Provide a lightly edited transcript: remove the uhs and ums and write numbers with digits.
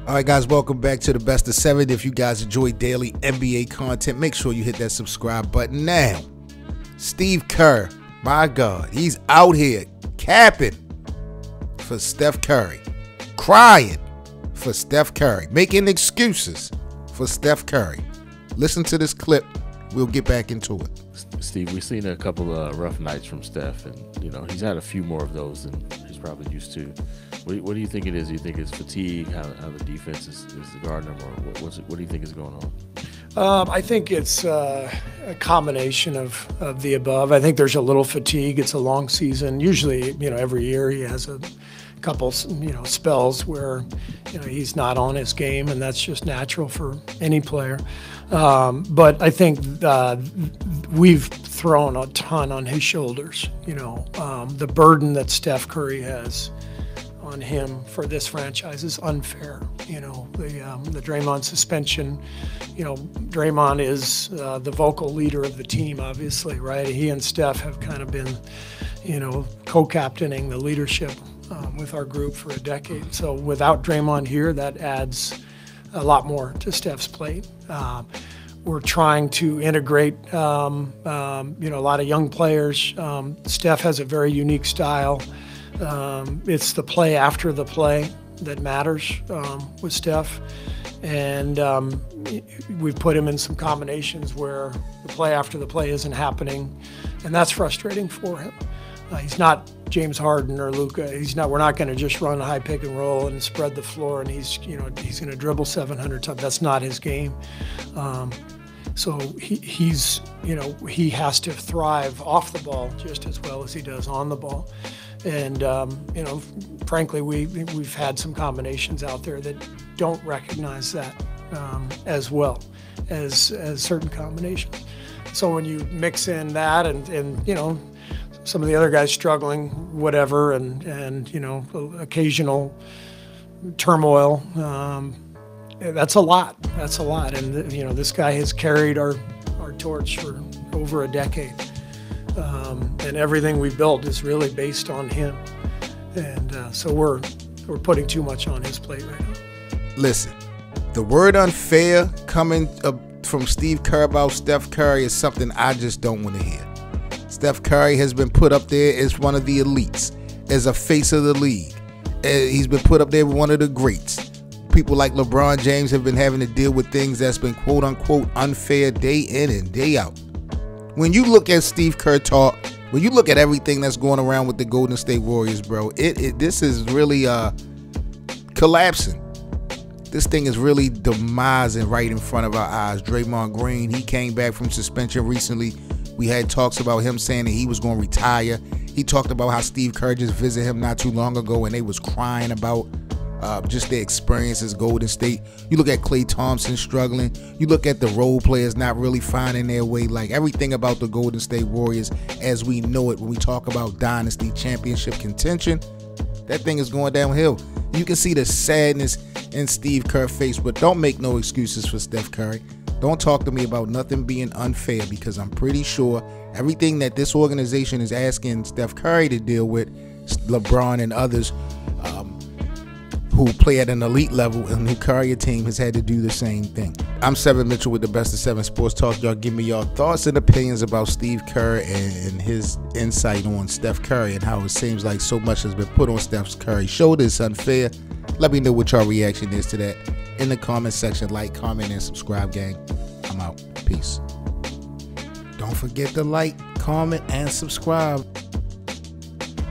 All right, guys, welcome back to the Best of 7. If you guys enjoy daily NBA content, make sure you hit that subscribe button now. Steve Kerr, my God, he's out here capping for Steph Curry, crying for Steph Curry, making excuses for Steph Curry. Listen to this clip. We'll get back into it. Steve, we've seen a couple of rough nights from Steph, and he's had a few more of those than he's probably used to. What do you think it is? Do you think it's fatigue, how the defense is guarding him, or what do you think is going on? I think it's a combination of the above. I think there's a little fatigue. It's a long season. Usually, every year he has a couple, spells where, he's not on his game, and that's just natural for any player. But I think we've thrown a ton on his shoulders. The burden that Steph Curry has on him for this franchise is unfair. The Draymond suspension, Draymond is the vocal leader of the team, obviously, right? He and Steph have kind of been, co-captaining the leadership with our group for a decade. So without Draymond here, that adds a lot more to Steph's plate. We're trying to integrate, a lot of young players. Steph has a very unique style. It's the play after the play that matters with Steph. And we've put him in some combinations where the play after the play isn't happening, and that's frustrating for him. He's not James Harden or Luka. We're not going to just run a high pick and roll and spread the floor, and he's going to dribble 700 times. That's not his game. So he has to thrive off the ball just as well as he does on the ball. And frankly, we've had some combinations out there that don't recognize that as well as certain combinations. So when you mix in that and some of the other guys struggling, whatever, and occasional turmoil, that's a lot. That's a lot. And this guy has carried our torch for over a decade. And everything we built is really based on him. And so we're putting too much on his plate right now. Listen, the word unfair coming from Steve Kerr about Steph Curry is something I just don't want to hear. Steph Curry has been put up there as one of the elites, as a face of the league. He's been put up there with one of the greats. People like LeBron James have been having to deal with things that's been quote-unquote unfair day in and day out. When you look at Steve Kerr talk, when you look at everything that's going around with the Golden State Warriors, bro, this is really collapsing. This thing is really demising right in front of our eyes. Draymond Green, he came back from suspension recently. We had talks about him saying that he was going to retire. He talked about how Steve Kerr just visited him not too long ago, and they was crying about just their experiences Golden State. You look at Klay Thompson struggling. You look at the role players not really finding their way. Like everything about the Golden State Warriors as we know it when we talk about dynasty championship contention, that thing is going downhill. You can see the sadness in Steve Kerr's face, but don't make no excuses for Steph Curry. Don't talk to me about nothing being unfair, because I'm pretty sure everything that this organization is asking Steph Curry to deal with, LeBron and others who play at an elite level and who carry a team, has had to do the same thing. I'm Seven Mitchell with the Best of 7 Sports Talk. Y'all give me your thoughts and opinions about Steve Kerr and his insight on Steph Curry and how it seems like so much has been put on Steph Curry's shoulders. Unfair. Let me know what your reaction is to that in the comment section. Like, comment, and subscribe, gang. I'm out. Peace. Don't forget to like, comment, and subscribe.